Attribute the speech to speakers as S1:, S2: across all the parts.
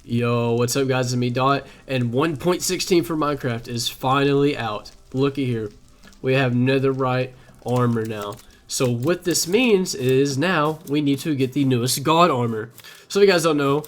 S1: Yo, what's up guys, it's me Dot, and 1.16 for Minecraft is finally out. Looky here. We have netherite armor now. So what this means is now we need to get the newest god armor. So if you guys don't know,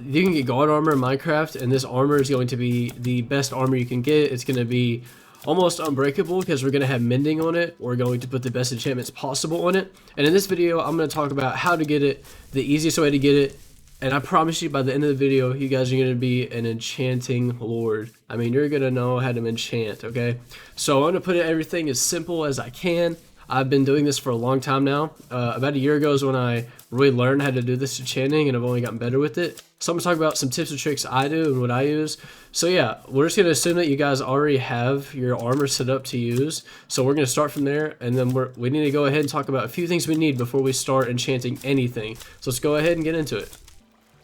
S1: you can get god armor in Minecraft, and this armor is going to be the best armor you can get. It's going to be almost unbreakable because we're going to have mending on it. We're going to put the best enchantments possible on it. And in this video, I'm going to talk about how to get it, the easiest way to get it. And I promise you, by the end of the video, you guys are going to be an enchanting lord. I mean, you're going to know how to enchant, okay? So I'm going to put everything as simple as I can. I've been doing this for a long time now. About a year ago is when I really learned how to do this enchanting, and I've only gotten better with it. So I'm going to talk about some tips and tricks I do and what I use. So yeah, we're just going to assume that you guys already have your armor set up to use. So we're going to start from there, and then we need to go ahead and talk about a few things we need before we start enchanting anything. So let's go ahead and get into it.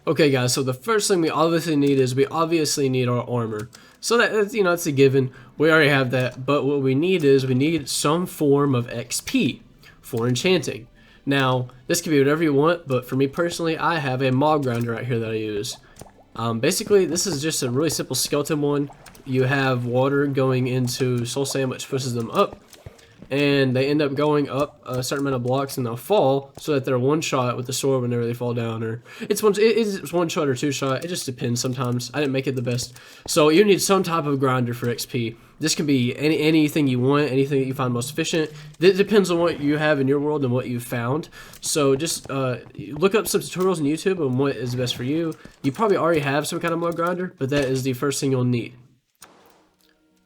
S1: Okay guys, so the first thing we obviously need is our armor. So that's, you know, it's a given. We already have that, but what we need is some form of XP for enchanting. Now, this can be whatever you want, but for me personally, I have a mob grinder right here that I use. Basically, this is just a really simple skeleton one. You have water going into soul sand, which pushes them up, and they end up going up a certain amount of blocks, and they'll fall so that they're one shot with the sword whenever they fall down, or it's one shot or two shot. It just depends. Sometimes I didn't make it the best, so you need some type of grinder for XP. This can be anything you want, anything that you find most efficient. It depends on what you have in your world and what you've found. So just look up some tutorials on YouTube on what is best for you. You probably already have some kind of mud grinder, but that is the first thing you'll need.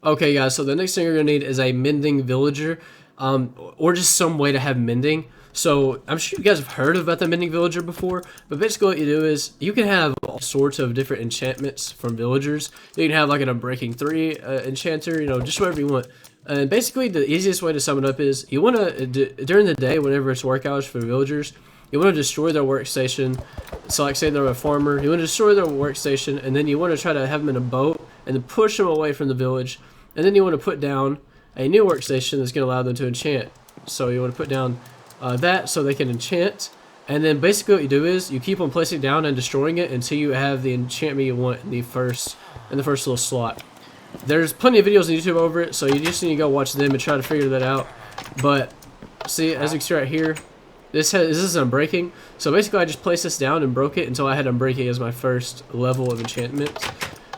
S1: Okay guys, so the next thing you're going to need is a mending villager, or just some way to have mending. So I'm sure you guys have heard about the mending villager before, but basically what you do is you can have all sorts of different enchantments from villagers. You can have like an Unbreaking 3 enchanter, you know, just whatever you want. And basically the easiest way to sum it up is you want to, during the day, whenever it's work hours for villagers, you want to destroy their workstation. So like say they're a farmer, you want to destroy their workstation, and then you want to try to have them in a boat and then push them away from the village. And then you want to put down a new workstation that's going to allow them to enchant. So you want to put down that so they can enchant. And then basically what you do is you keep on placing it down and destroying it until you have the enchantment you want in the first little slot. There's plenty of videos on YouTube over it, so you just need to go watch them and try to figure that out. But see, as you can see right here, this is Unbreaking. So basically I just placed this down and broke it until I had Unbreaking as my first level of enchantment.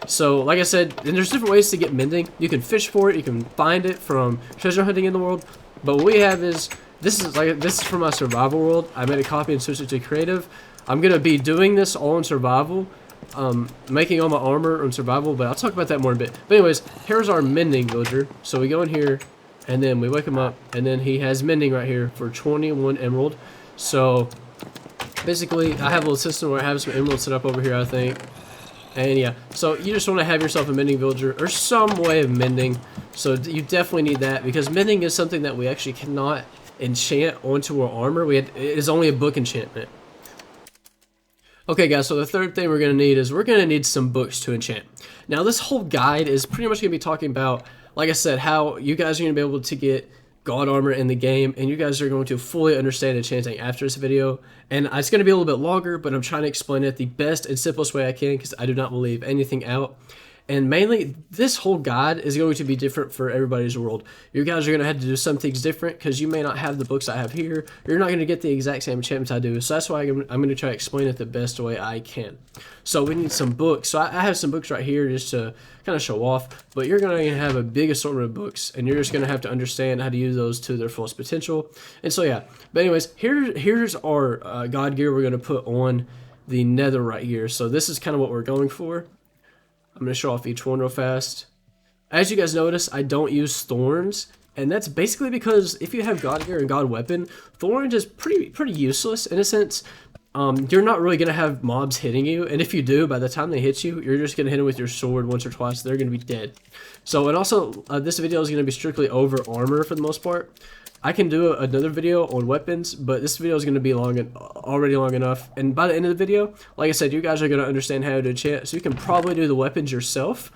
S1: So, like I said, and there's different ways to get mending. You can fish for it, you can find it from treasure hunting in the world. But what we have is, this is from my survival world. I made a copy and switched it to creative. I'm gonna be doing this all in survival, making all my armor on survival, but I'll talk about that more in a bit. But anyways, here's our mending villager. So we go in here, and then we wake him up, and then he has mending right here for 21 emerald. So basically, I have a little system where I have some emeralds set up over here, I think. And yeah, so you just want to have yourself a mending villager or some way of mending. So you definitely need that, because mending is something that we actually cannot enchant onto our armor. It is only a book enchantment. Okay guys, so the third thing we're going to need is we're going to need some books to enchant. Now this whole guide is pretty much going to be talking about, like I said, how you guys are going to be able to get god armor in the game, and you guys are going to fully understand enchanting after this video. And it's going to be a little bit longer, but I'm trying to explain it the best and simplest way I can, because I do not leave anything out. And mainly, this whole guide is going to be different for everybody's world. You guys are going to have to do some things different, because you may not have the books I have here. You're not going to get the exact same enchantments I do. So that's why I'm going to try to explain it the best way I can. So we need some books. So I have some books right here just to kind of show off. But you're going to have a big assortment of books, and you're just going to have to understand how to use those to their fullest potential. And so yeah. But anyways, here's our god gear we're going to put on the netherite gear. So this is kind of what we're going for. I'm going to show off each one real fast. As you guys notice, I don't use thorns, and that's basically because if you have god gear and god weapon, thorns is pretty useless in a sense. You're not really going to have mobs hitting you, and if you do, by the time they hit you, you're just going to hit them with your sword once or twice. They're going to be dead. So, and also, this video is going to be strictly over armor for the most part. I can do another video on weapons, but this video is going to be already long enough. And by the end of the video, like I said, you guys are going to understand how to enchant, so you can probably do the weapons yourself.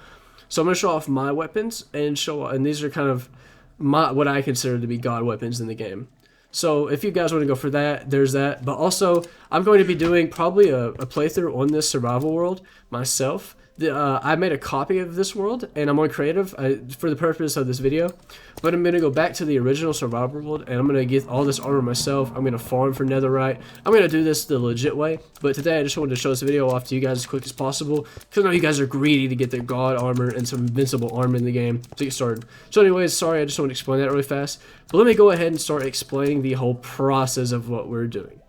S1: So I'm going to show off my weapons and these are kind of what I consider to be god weapons in the game. So if you guys want to go for that, there's that. But also, I'm going to be doing probably a playthrough on this survival world myself. I made a copy of this world, and I'm on creative for the purpose of this video. But I'm going to go back to the original survival world, and I'm going to get all this armor myself. I'm going to farm for netherite. I'm going to do this the legit way. But today I just wanted to show this video off to you guys as quick as possible, because I know you guys are greedy to get the god armor and some invincible armor in the game to get started. So anyways, sorry, I just want to explain that really fast. But let me go ahead and start explaining the whole process of what we're doing.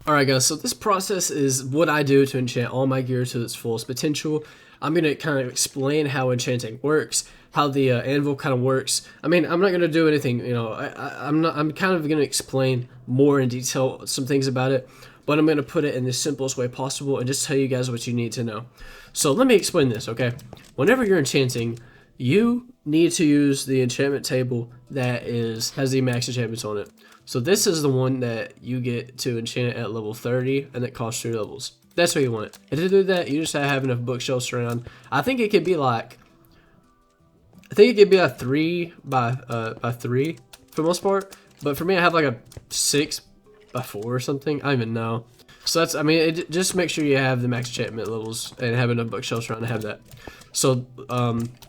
S1: Alright guys, so this process is what I do to enchant all my gear to its fullest potential. I'm going to kind of explain how enchanting works, how the anvil kind of works. I mean, I'm not going to do anything, you know, I'm kind of going to explain more in detail some things about it, but I'm going to put it in the simplest way possible and just tell you guys what you need to know. So let me explain this, okay? Whenever you're enchanting, you need to use the enchantment table that has the max enchantments on it. So this is the one that you get to enchant at level 30, and that costs 3 levels. That's what you want. And to do that, you just have enough bookshelves around. I think it could be like, a 3 by 3 for the most part. But for me, I have like a 6 by 4 or something. I don't even know. So that's, I mean, just make sure you have the max enchantment levels and have enough bookshelves around to have that. So,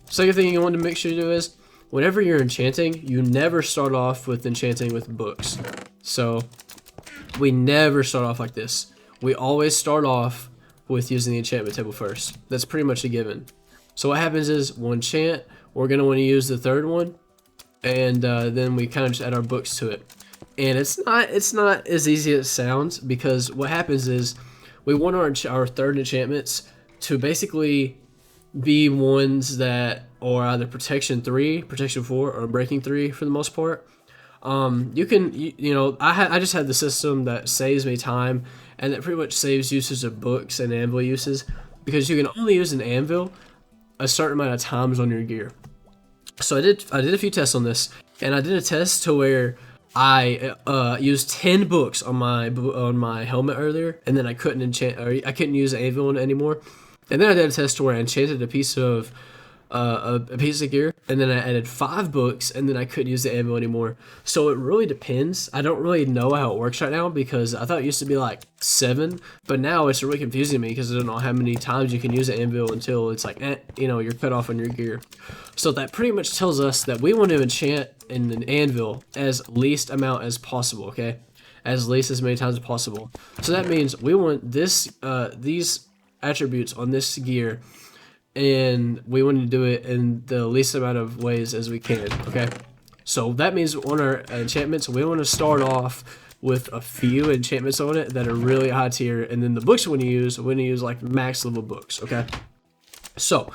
S1: second thing you want to make sure you do is, whenever you're enchanting, you never start off with enchanting with books. So, we never start off like this. We always start off with using the enchantment table first. That's pretty much a given. So what happens is, we'll enchant, we're going to want to use the third one, and then we kind of just add our books to it. And it's not as easy as it sounds, because what happens is, we want our third enchantments to basically be ones that are either protection 3, protection 4, or breaking 3 for the most part. You know, I just had the system that saves me time, and that pretty much saves usage of books and anvil uses, because you can only use an anvil a certain amount of times on your gear. So I did a few tests on this, and I did a test to where I used 10 books on my helmet earlier, and then I couldn't enchant, or I couldn't use an anvil anymore. And then I did a test where I enchanted a piece of gear, and then I added 5 books, and then I couldn't use the anvil anymore. So it really depends. I don't really know how it works right now, because I thought it used to be like 7, but now it's really confusing me, because I don't know how many times you can use the anvil until it's like, you know, you're cut off on your gear. So that pretty much tells us that we want to enchant in an anvil as least amount as possible, okay? As least as many times as possible. So that means we want these attributes on this gear, and we want to do it in the least amount of ways as we can, okay? So that means on our enchantments, we want to start off with a few enchantments on it that are really high tier, and then the books we want to use like max level books, okay? So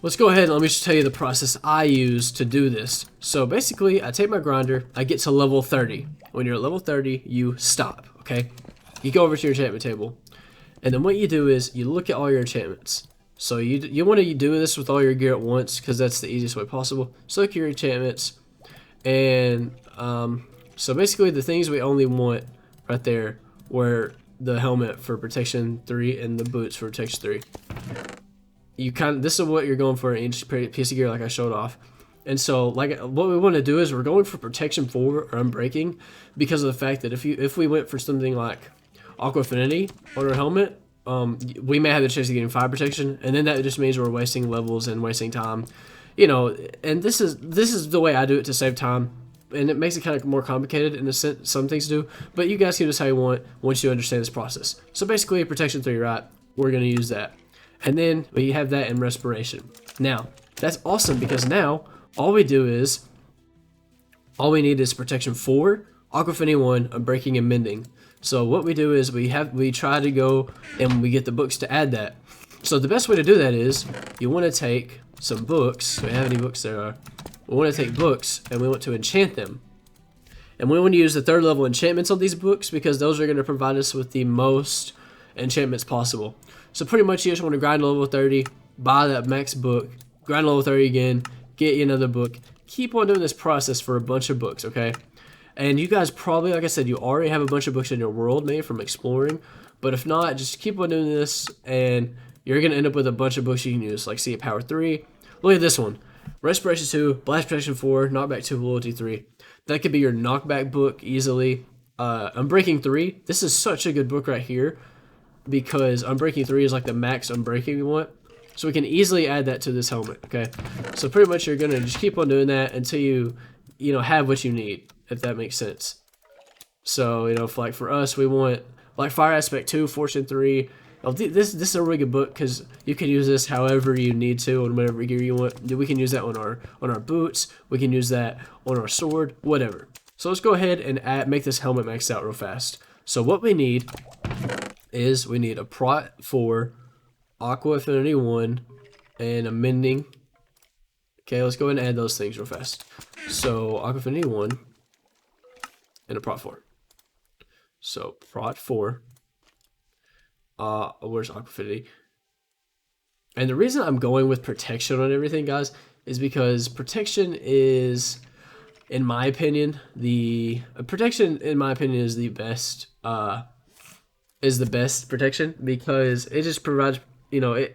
S1: let's go ahead and let me just tell you the process I use to do this. So basically, I take my grinder, I get to level 30. When you're at level 30, you stop, okay? You go over to your enchantment table, and then what you do is you look at all your enchantments. So you want to do this with all your gear at once, because that's the easiest way possible. So look at your enchantments, and so basically the things we only want right there were the helmet for protection 3 and the boots for protection 3. This is what you're going for in each piece of gear, like I showed off. And so, like, what we want to do is we're going for protection 4 or unbreaking, because of the fact that if we went for something like Aqua Affinity on our helmet, we may have the chance of getting 5 protection, and then that just means we're wasting levels and wasting time, you know. And this is the way I do it to save time, and it makes it kind of more complicated in a sense. Some things do, but you guys can just how you want once you understand this process. So basically, protection 3, right? We're gonna use that, and then we have that in respiration. Now that's awesome, because now all we need is protection 4, Aqua Affinity 1, unbreaking, and mending. So what we do is we try to go and we get the books to add that. So the best way to do that is you want to take some books. Do we have any books there? We want to take books and we want to enchant them. And we want to use the 3rd level enchantments on these books, because those are going to provide us with the most enchantments possible. So pretty much you just want to grind level 30, buy that max book, grind level 30 again, get you another book. Keep on doing this process for a bunch of books, okay? And you guys probably, like I said, you already have a bunch of books in your world made from exploring. But if not, just keep on doing this, and you're going to end up with a bunch of books you can use, like see Power 3. Look at this one. Respiration 2, Blast Protection 4, Knockback 2, Loyalty 3. That could be your knockback book easily. Unbreaking 3, this is such a good book right here because Unbreaking 3 is like the max Unbreaking we want. So we can easily add that to this helmet, okay? So pretty much you're gonna just keep on doing that until you know, have what you need, if that makes sense. So, you know, like for us, we want like Fire Aspect 2, Fortune 3. Oh, this is a really good book because you can use this however you need to on whatever gear you want. We can use that on our boots. We can use that on our sword, whatever. So let's go ahead and make this helmet maxed out real fast. So what we need is we need a Prot 4, Aqua Affinity 1, and a Mending. Okay, let's go ahead and add those things real fast. So Aqua Affinity 1 and a Prot 4. So Prot 4. Where's Aqua Affinity? And the reason I'm going with protection on everything, guys, is because protection is, in my opinion, the best. Is the best protection because it just provides, you know,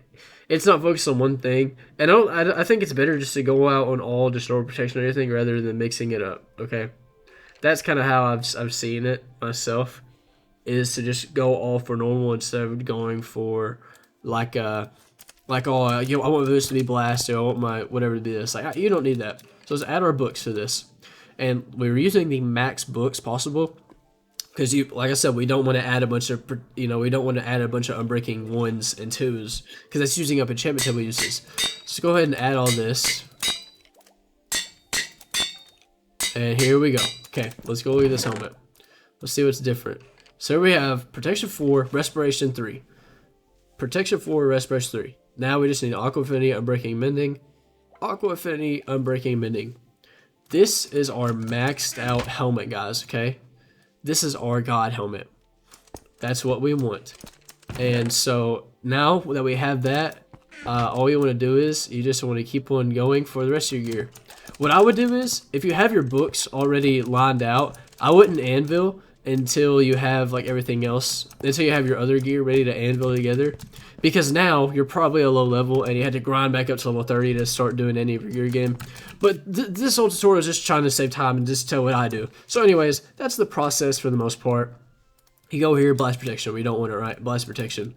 S1: it's not focused on one thing, and I think it's better just to go out on all just normal protection or anything rather than mixing it up. Okay, that's kind of how I've seen it myself, is to just go all for normal instead of going for like you know, I want this to be blasted, I want my whatever to be this. Like, you don't need that. So let's add our books to this, and we're using the max books possible. Because like I said, we don't want to add a bunch of, you know, we don't want to add a bunch of Unbreaking 1s and 2s because that's using up enchantment table uses. So go ahead and add all this. And here we go. Okay, let's go look at this helmet. Let's see what's different. So we have Protection 4, Respiration 3. Protection 4, Respiration 3. Now we just need Aqua Affinity, Unbreaking, Mending. Aqua Affinity, Unbreaking, Mending. This is our maxed out helmet, guys, okay? This is our God helmet. That's what we want. And so now that we have that, all you want to do is you just want to keep on going for the rest of your gear. What I would do is, if you have your books already lined out, I wouldn't anvil until you have like everything else, until you have your other gear ready to anvil together. Because now you're probably a low level and you had to grind back up to level 30 to start doing any of your gear again. But this whole tutorial is just trying to save time and just tell what I do. So anyways, that's the process for the most part. You go here, Blast Protection. We don't want it, right? Blast Protection.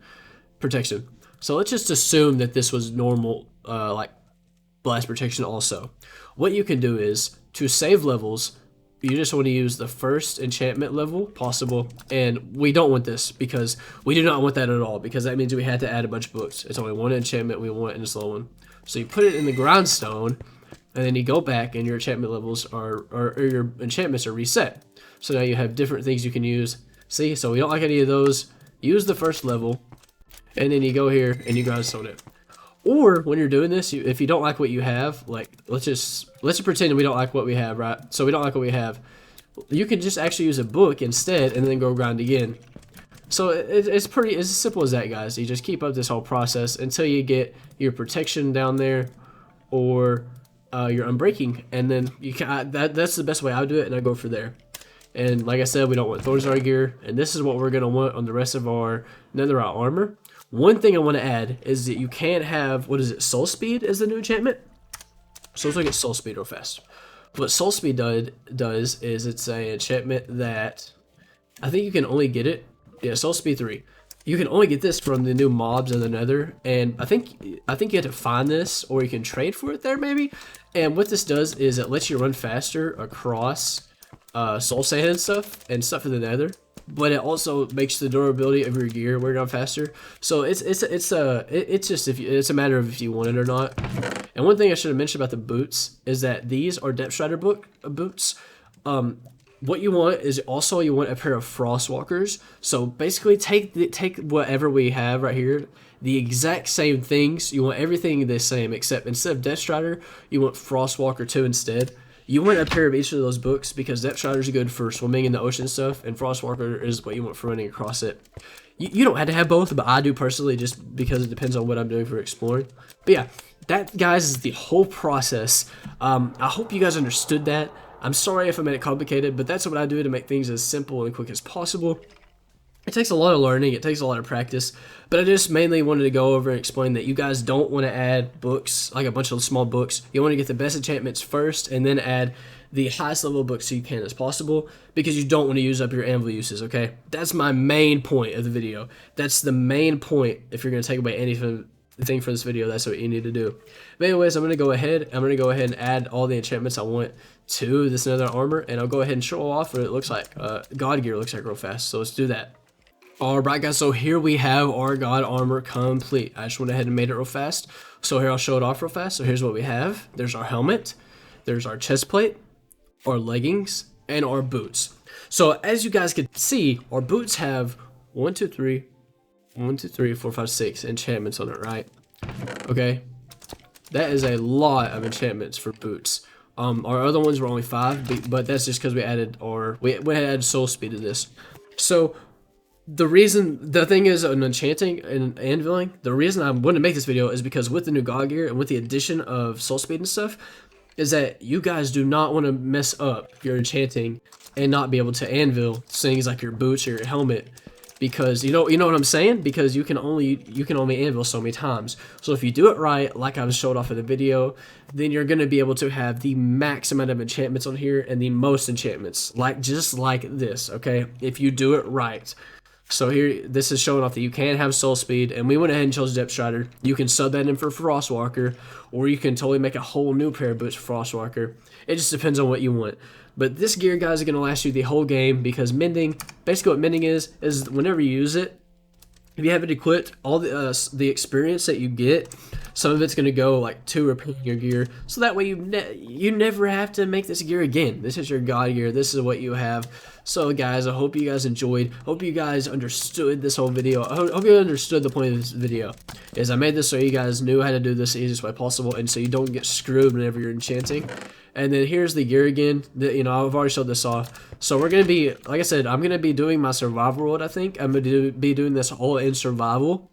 S1: Protection. So let's just assume that this was normal, like Blast Protection also. What you can do is, to save levels, you just want to use the first enchantment level possible, and we don't want this because we do not want that at all, because that means we had to add a bunch of books. It's only one enchantment we want in this low one. So you put it in the grindstone, and then you go back and your enchantment levels or your enchantments are reset. So now you have different things you can use. See, so we don't like any of those. Use the first level, and then you go here and you grindstone it. Or when you're doing this, if you don't like what you have, like let's just pretend we don't like what we have, right? So we don't like what we have. You can just actually use a book instead, and then go grind again. So it's as simple as that, guys. You just keep up this whole process until you get your protection down there, or your unbreaking, and then you can. That's the best way I would do it, and I go for there. And like I said, we don't want thorns in our gear, and this is what we're gonna want on the rest of our netherite armor. One thing I want to add is that you can't have, what is it, Soul Speed is the new enchantment? So let's look at Soul Speed real fast. What Soul Speed does is it's an enchantment that I think you can only get it. Yeah, Soul Speed 3. You can only get this from the new mobs in the Nether, and I think you have to find this, or you can trade for it there maybe. And what this does is it lets you run faster across soul sand and stuff in the Nether. But it also makes the durability of your gear wear down faster. So it's just it's a matter of if you want it or not. And one thing I should have mentioned about the boots is that these are Depth Strider boots. What you want is also you want a pair of Frostwalkers. So basically take whatever we have right here, the exact same things. You want everything the same, except instead of Depth Strider, you want Frostwalker 2 instead. You want a pair of each of those books because Depth Strider is good for swimming in the ocean stuff, and Frostwalker is what you want for running across it. You don't have to have both, but I do personally, just because it depends on what I'm doing for exploring. But yeah, that, guys, is the whole process. I hope you guys understood that. I'm sorry if I made it complicated, but that's what I do to make things as simple and quick as possible. It takes a lot of learning, it takes a lot of practice, but I just mainly wanted to go over and explain that you guys don't want to add books, like a bunch of small books. You want to get the best enchantments first and then add the highest level books you can as possible, because you don't want to use up your anvil uses, okay? That's my main point of the video. That's the main point. If you're going to take away anything from this video, that's what you need to do. But anyways, I'm going to go ahead and add all the enchantments I want to this nether armor, and I'll go ahead and show off what it looks like. God gear looks like real fast, so let's do that. Alright guys, so here we have our God armor complete. I just went ahead and made it real fast. So here, I'll show it off real fast. So here's what we have. There's our helmet, there's our chest plate, our leggings, and our boots. So as you guys can see, our boots have 1, 2, 3, 4, 5, 6 enchantments on it, right? Okay, that is a lot of enchantments for boots. Our other ones were only 5, but that's just because we added soul speed to this. So the thing is, on enchanting and anviling, the reason I wanted to make this video is because with the new God gear and with the addition of soul speed and stuff, is that you guys do not want to mess up your enchanting and not be able to anvil things like your boots or your helmet, because you know what I'm saying, because you can only anvil so many times. So if you do it right, like I was showed off in the video, then you're going to be able to have the max amount of enchantments on here and the most enchantments, just like this, okay, if you do it right. So here, this is showing off that you can have soul speed, and we went ahead and chose Depth Strider. You can sub that in for Frostwalker, or you can totally make a whole new pair of boots for Frostwalker. It just depends on what you want. But this gear, guys, is going to last you the whole game, because mending, basically what mending is whenever you use it, if you have it equipped, all the experience that you get, some of it's going to go like to repairing your gear, so that way you never have to make this gear again. This is your God gear. This is what you have. So guys, I hope you guys enjoyed. Hope you guys understood this whole video. I hope you understood the point of this video. Is I made this so you guys knew how to do this the easiest way possible, and so you don't get screwed whenever you're enchanting. And then here's the gear again. I've already showed this off. So we're going to be, like I said, I'm going to be doing my survival world, I think. I'm going to be doing this all in survival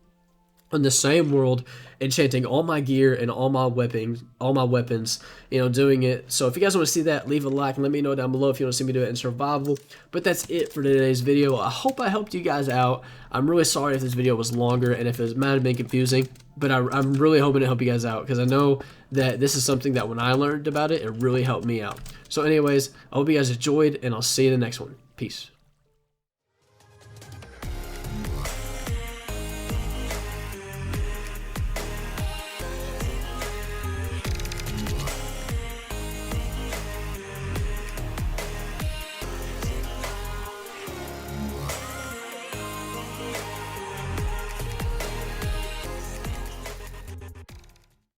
S1: on the same world, enchanting all my gear and all my weapons, doing it. So if you guys want to see that, leave a like and let me know down below if you want to see me do it in survival. But that's it for today's video. I hope I helped you guys out. I'm really sorry if this video was longer and if it might have been confusing, but I'm really hoping to help you guys out, because I know that this is something that when I learned about it, it really helped me out. So anyways, I hope you guys enjoyed, and I'll see you in the next one. Peace.